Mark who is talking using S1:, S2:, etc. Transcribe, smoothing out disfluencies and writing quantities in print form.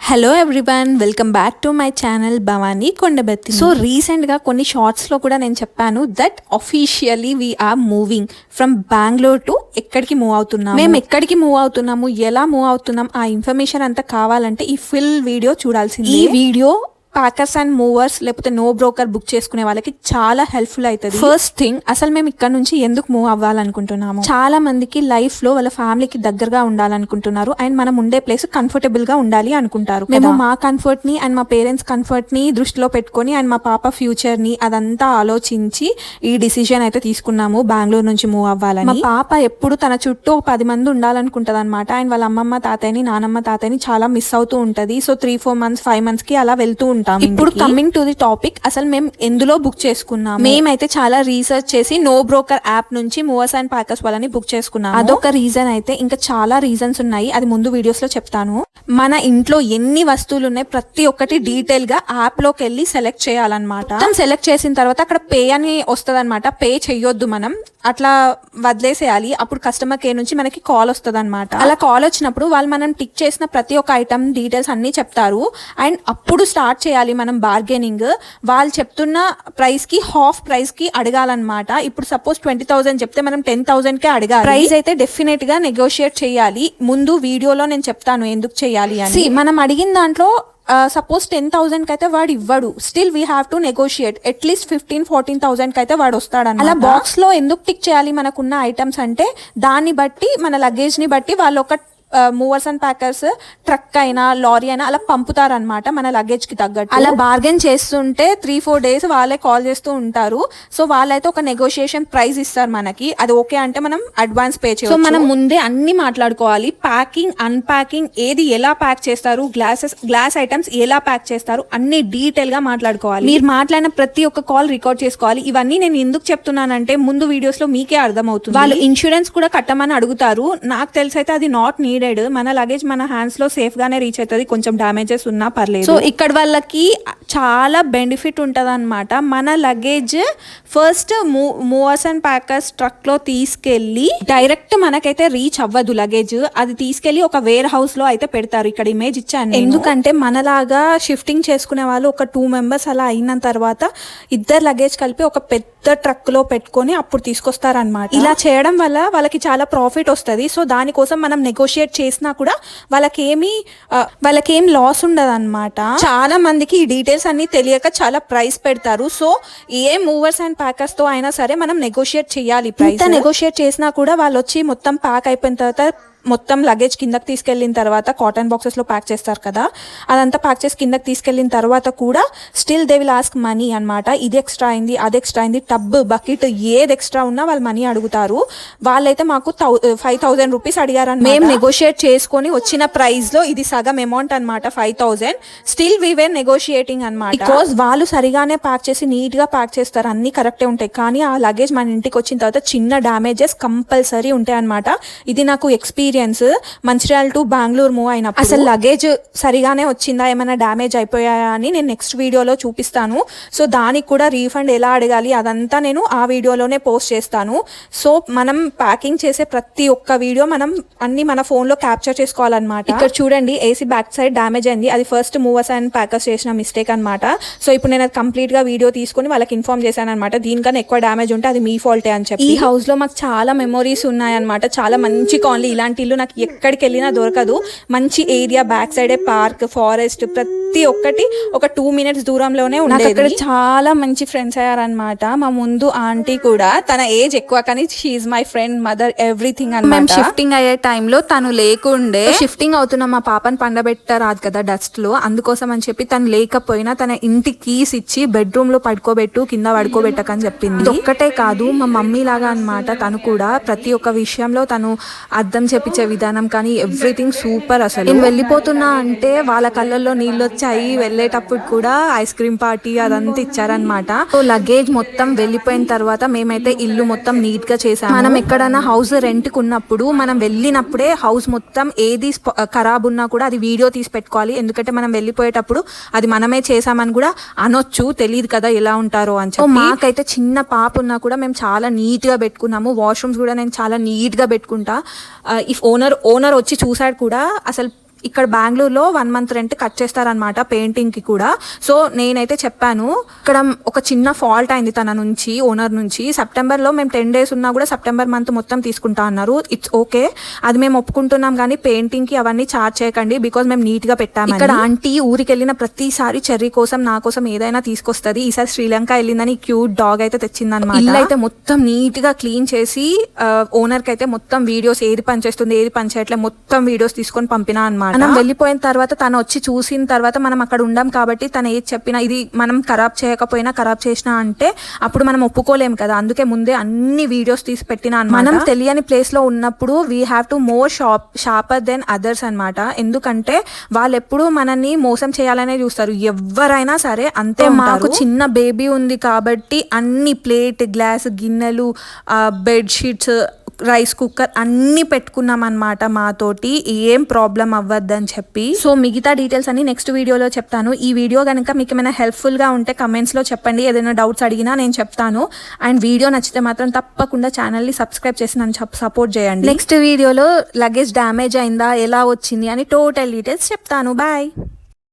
S1: Hello everyone, welcome back to my channel Bhavani Kondabetti. So రీసెంట్గా కొన్ని షార్ట్స్లో కూడా నేను చెప్పాను that officially we are moving from Bengaluru to ఎక్కడికి మూవ్ అవుతున్నాము, మేము ఎక్కడికి మూవ్ అవుతున్నాము, ఎలా మూవ్ అవుతున్నాం, ఆ ఇన్ఫర్మేషన్ అంతా కావాలంటే ఈ ఫుల్ వీడియో చూడాల్సింది. ఈ వీడియో ప్యాకర్స్ అండ్ మూవర్స్ లేకపోతే నో బ్రోకర్ బుక్ చేసుకునే వాళ్ళకి చాలా హెల్ప్ఫుల్ అవుతుంది. ఫస్ట్ థింగ్, అసలు మేము ఇక్కడ నుంచి ఎందుకు మూవ్ అవ్వాలనుకుంటున్నాము? చాలా మందికి లైఫ్ లో వాళ్ళ ఫ్యామిలీకి దగ్గరగా ఉండాలనుకుంటున్నారు అండ్ మనం ఉండే ప్లేస్ కంఫర్టబుల్ గా ఉండాలి అనుకుంటారు. మేము మా కంఫర్ట్ ని అండ్ మా పేరెంట్స్ కంఫర్ట్ ని దృష్టిలో పెట్టుకొని అండ్ మా పాప ఫ్యూచర్ ని అదంతా ఆలోచించి ఈ డిసిజన్ అయితే తీసుకున్నాము బెంగళూరు నుంచి మూవ్ అవ్వాలని. మా పాప ఎప్పుడు తన చుట్టూ 10 మంది ఉండాలనుకుంటది అనమాట. అండ్ వాళ్ళ అమ్మమ్మ తాతయ్యని నానమ్మ తాతయ్యని చాలా మిస్ అవుతూ ఉంటది. సో 3-4 months 5 months కి అలా వెళ్తూ ఉంటాం. ఇప్పుడు కమింగ్ టు ది టాపిక్, అసలు మేము ఎందులో బుక్ చేసుకున్నాం? మేమైతే చాలా రీసెర్చ్ చేసి నో బ్రోకర్ యాప్ నుంచి మూవర్స్ అండ్ ప్యాకర్స్ వాళ్ళని బుక్ చేసుకున్నాం. అదొక రీజన్ అయితే ఇంకా చాలా రీజన్స్ ఉన్నాయి, అది ముందు వీడియోస్ లో చెప్తాను. మన ఇంట్లో ఎన్ని వస్తువులు ఉన్నాయి ప్రతి ఒక్కటి డీటెయిల్ గా యాప్ లోకి వెళ్ళి సెలెక్ట్ చేయాలన్నమాట. సెలెక్ట్ చేసిన తర్వాత అక్కడ పే అని వస్తుంది అనమాట. పే చెయ్యొద్దు, మనం అట్లా వదిలేసేయాలి. అప్పుడు కస్టమర్ కేర్ నుంచి మనకి కాల్ వస్తుంది అనమాట. అలా కాల్ వచ్చినప్పుడు వాళ్ళు మనం టిక్ చేసిన ప్రతి ఒక్క ఐటమ్ డీటెయిల్స్ అన్ని చెప్తారు అండ్ అప్పుడు స్టార్ట్ చేయాలి మనం బార్గెనింగ్. వాళ్ళు చెప్తున్న ప్రైస్ కి హాఫ్ ప్రైస్ కి అడగాలన్నమాట. ఇప్పుడు సపోజ్ 20,000 చెప్తే మనం 10,000 కే అడగాలి. ప్రైస్ అయితే డెఫినెట్ గా నెగోషియేట్ చేయాలి. ముందు వీడియోలో నేను చెప్తాను ఎందుకు చేయాలి అని. మనం అడిగిన దాంట్లో సపోజ్ 10,000 కి అయితే వాడు ఇవ్వడు, still we have to negotiate. At least 15-14,000 కి అయితే వాడు వస్తాడు. అలా బాక్స్ లో ఎందుకు టిక్ చేయాలి మనకున్న ఐటమ్స్ అంటే, దాన్ని బట్టి మన లగేజ్ ని బట్టి వాళ్ళు ఒక మూవర్స్ అండ్ ప్యాకర్స్ ట్రక్ అయినా లారీ అయినా అలా పంపుతారనమాట మన లగేజ్ కి తగ్గట్టు. అలా బార్గెన్ చేస్తుంటే 3-4 days వాళ్ళే కాల్ చేస్తూ ఉంటారు. సో వాళ్ళైతే ఒక నెగోషియేషన్ ప్రైస్ ఇస్తారు మనకి, అది ఓకే అంటే మనం అడ్వాన్స్ పే చేయాలి. సో మనం ముందే అన్ని మాట్లాడుకోవాలి. ప్యాకింగ్, అన్ప్యాకింగ్, ఏది ఎలా ప్యాక్ చేస్తారు, గ్లాస్ ఐటమ్స్ ఎలా ప్యాక్ చేస్తారు అన్ని డీటెయిల్ గా మాట్లాడుకోవాలి. మీరు మాట్లాడిన ప్రతి ఒక్క కాల్ రికార్డ్ చేసుకోవాలి. ఇవన్నీ నేను ఎందుకు చెప్తున్నానంటే ముందు వీడియోస్ లో మీకే అర్థమవుతుంది. వాళ్ళు ఇన్సూరెన్స్ కూడా కట్టమని అడుగుతారు. నాకు తెలిసి అయితే అది నాట్ నీడెడ్. మన లగేజ్ మన హ్యాండ్స్ లో సేఫ్ గానే రీచ్ అవుతుంది, కొంచెం డామేజెస్ ఉన్నా పర్లేదు. సో ఇక్కడ వాళ్ళకి చాలా బెనిఫిట్ ఉంటది అనమాట. మన luggage first movers and packers truck లో తీసుకెళ్లి డైరెక్ట్ మనకైతే రీచ్ అవ్వదు లగేజ్. అది తీసుకెళ్లి ఒక వేర్ హౌస్ లో అయితే పెడతారు. ఇక్కడ ఇమేజ్ ఇచ్చాను. ఎందుకంటే మనలాగా షిఫ్టింగ్ చేసుకునే వాళ్ళు ఒక 2 members అలా అయిన తర్వాత ఇద్దరు లగేజ్ కలిపి ఒక పెద్ద ట్రక్ లో పెట్టుకొని అప్పుడు తీసుకొస్తారనమాట. ఇలా చేయడం వల్ల వాళ్ళకి చాలా ప్రాఫిట్ వస్తుంది. సో దానికోసం మనం నెగోషియేట్ చేసినా కూడా వాళ్ళకేం లాస్ ఉండదు అనమాట. చాలా మందికి ఈ డీటెయిల్స్ అన్ని తెలియక చాలా ప్రైస్ పెడతారు. So A movers and packers తో అయినా సరే మనం నెగోషియేట్ చేయాలి. ప్రైస్ నెగోషియేట్ చేసినా కూడా వాళ్ళు వచ్చి మొత్తం ప్యాక్ అయిపోయిన తర్వాత మొత్తం లగేజ్ కిందకి తీసుకెళ్లిన తర్వాత కాటన్ బాక్సెస్ లో ప్యాక్ చేస్తారు కదా, అదంతా ప్యాక్ చేసి కిందకి తీసుకెళ్లిన తర్వాత కూడా still they will ask money అనమాట. ఇది ఎక్స్ట్రా అయింది, అది ఎక్స్ట్రా అయింది, టబ్, బకెట్ ఏది ఎక్స్ట్రా ఉన్నా వాళ్ళు మనీ అడుగుతారు. వాళ్ళైతే మాకు 5,000 rupees అడిగారు. మేము నెగోషియేట్ చేసుకొని వచ్చిన ప్రైస్ లో ఇది సగం అమౌంట్ అనమాట, 5,000. స్టిల్ వీ వేర్ నెగోషియేటింగ్ అనమాట. బికాస్ వాళ్ళు సరిగానే ప్యాక్ చేసి నీట్ గా ప్యాక్ చేస్తారు, అన్ని కరెక్టే ఉంటాయి. కానీ ఆ లగేజ్ మన ఇంటికి వచ్చిన తర్వాత చిన్న డామేజెస్ కంపల్సరీ ఉంటాయి అనమాట. ఇది నాకు experience. Mancherial to Bengaluru move అయినప్పుడు అసలు లగేజ్ సరిగానే వచ్చిందా, ఏమైనా డ్యామేజ్ అయిపోయాయా అని నేను నెక్స్ట్ వీడియోలో చూపిస్తాను. సో దానికి కూడా రీఫండ్ ఎలా అడగాలి అదంతా నేను ఆ వీడియోలోనే పోస్ట్ చేస్తాను. సో మనం ప్యాకింగ్ చేసే ప్రతి ఒక్క వీడియో మనం అన్ని మన ఫోన్ లో క్యాప్చర్ చేసుకోవాలన్నమాట. ఇక్కడ చూడండి, ఏసీ బ్యాక్ సైడ్ డ్యామేజ్ అయింది. అది ఫస్ట్ మూవర్స్ అండ్ ప్యాకర్స్ చేసిన మిస్టేక్ అనమాట. సో ఇప్పుడు నేను అది కంప్లీట్ గా వీడియో తీసుకుని వాళ్ళకి ఇన్ఫార్మ్ చేశాను అనమాట. దీనికన్నా ఎక్కువ డ్యామేజ్ ఉంటే అది మీ ఫాల్టే అని చెప్పి. ఈ హౌస్ లో మాకు చాలా మెమోరీస్ ఉన్నాయన్నమాట. చాలా మంచి కాలనీ, ఇలాంటి ఇల్లు నాకు ఎక్కడికి వెళ్ళినా దొరకదు. మంచి ఏరియా, బ్యాక్ సైడే పార్క్, ఫారెస్ట్, ప్రతి ఒక్కటి ఒక 2 minutes దూరంలోనే ఉండేది. అక్కడ చాలా మంచి ఫ్రెండ్స్ అయ్యారనమాట. మా ముందు ఆంటీ కూడా, తన ఏజ్ ఎక్కువ కానీ she my friend, mother, everything అనమాట. మేము షిఫ్టింగ్ అయ్యే టైంలో తను లేకుండే. షిఫ్టింగ్ అవుతున్న మా పాపని పండబెట్టారాదు కదా డస్ట్ లో, అందుకోసం అని చెప్పి తను లేకపోయినా తన ఇంటి కీస్ ఇచ్చి బెడ్రూమ్ లో పడుకోబెట్టు, కింద పడుకోబెట్టకని చెప్పింది. ఒక్కటే కాదు, మా మమ్మీ లాగా అనమాట. తను కూడా ప్రతి ఒక్క విషయంలో తను అర్థం చెప్పించే విధానం కానీ ఎవ్రీథింగ్ సూపర్. అసలు నేను వెళ్ళిపోతున్నా అంటే వాళ్ళ కళ్ళల్లో నీళ్ళు వచ్చాయి. వెళ్ళేటప్పుడు కూడా ఐస్ క్రీమ్ పార్టీ అదంతా ఇచ్చారనమాట. సో లగేజ్ మొత్తం వెళ్ళిపోయిన తర్వాత మేమైతే ఇల్లు మొత్తం నీట్ గా చేసాము. మనం ఎక్కడైనా హౌస్ రెంట్ కున్నప్పుడు మనం వెళ్ళినప్పుడే హౌస్ మొత్తం ఏది ఖరాబ్ ఉన్నా కూడా అది వీడియో తీసి పెట్టుకోవాలి. ఎందుకంటే మనం వెళ్ళిపోయేటప్పుడు అది మనమే చేసామని కూడా అనొచ్చు, తెలియదు కదా ఎలా ఉంటారో అని చెప్పి. మాకైతే చిన్న పాప ఉన్నా కూడా మేము చాలా నీట్ గా పెట్టుకున్నాము. వాష్రూమ్స్ కూడా నేను చాలా నీట్ గా పెట్టుకుంటా. ఇఫ్ ఓనర్ వచ్చి చూసాడు కూడా అసలు ఇక్కడ బెంగళూరులో 1 month రెంట్ కట్ చేస్తారనమాట పెయింటింగ్ కి కూడా. సో నేనైతే చెప్పాను, ఇక్కడ ఒక చిన్న ఫాల్ట్ అయింది తన నుంచి, ఓనర్ నుంచి. సెప్టెంబర్ లో మేము 10 days ఉన్నా కూడా సెప్టెంబర్ మంత్ మొత్తం తీసుకుంటా అన్నారు. ఇట్స్ ఓకే, అది మేము ఒప్పుకుంటున్నాం, కానీ పెయింటింగ్ కి అవన్నీ చార్జ్ చేయకండి బికాజ్ మేము నీట్ గా పెట్టాము. ఇక్కడ ఆంటీ ఊరికి వెళ్ళిన ప్రతిసారి చెర్రీ కోసం నా కోసం ఏదైనా తీసుకొస్తుంది. ఈసారి శ్రీలంక వెళ్ళిందని క్యూట్ డాగ్ అయితే తెచ్చిందనమాట. ఇల్లు అయితే మొత్తం నీట్ గా క్లీన్ చేసి ఓనర్ కి అయితే మొత్తం వీడియోస్ ఏది పనిచేస్తుంది ఏది పని చేయట్లేదు మొత్తం వీడియోస్ తీసుకొని పంపినా అనమాట. మనం వెళ్ళిపోయిన తర్వాత తను వచ్చి చూసిన తర్వాత మనం అక్కడ ఉండం కాబట్టి తను ఏది చెప్పినా ఇది మనం ఖరాబ్ చేయకపోయినా ఖరాబ్ చేసినా అంటే అప్పుడు మనం ఒప్పుకోలేము కదా, అందుకే ముందే అన్ని వీడియోస్ తీసి పెట్టినా అన్నమాట. మనం తెలియని ప్లేస్ లో ఉన్నప్పుడు we have to more sharper than others అనమాట. ఎందుకంటే వాళ్ళు ఎప్పుడు మనల్ని మోసం చేయాలనే చూస్తారు, ఎవరైనా సరే అంతే. మాకు చిన్న బేబీ ఉంది కాబట్టి అన్ని ప్లేట్ గ్లాస్ గిన్నెలు బెడ్షీట్స్ రైస్ కుక్కర్ అన్ని పెట్టుకున్నాం అనమాట మాతోటి, ఏం ప్రాబ్లం అవ్వద్దని చెప్పి. సో మిగతా డీటెయిల్స్ అన్ని నెక్స్ట్ వీడియోలో చెప్తాను. ఈ వీడియో కనుక మీకు ఏమైనా హెల్ప్ఫుల్ గా ఉంటే కమెంట్స్ లో చెప్పండి, ఏదైనా డౌట్స్ అడిగినా నేను చెప్తాను. అండ్ వీడియో నచ్చితే మాత్రం తప్పకుండా ఛానల్ ని సబ్స్క్రైబ్ చేసి నన్ను సపోర్ట్ చేయండి. నెక్స్ట్ వీడియోలో లగేజ్ డ్యామేజ్ అయిందా ఎలా వచ్చింది అని టోటల్ డీటెయిల్స్ చెప్తాను. బాయ్.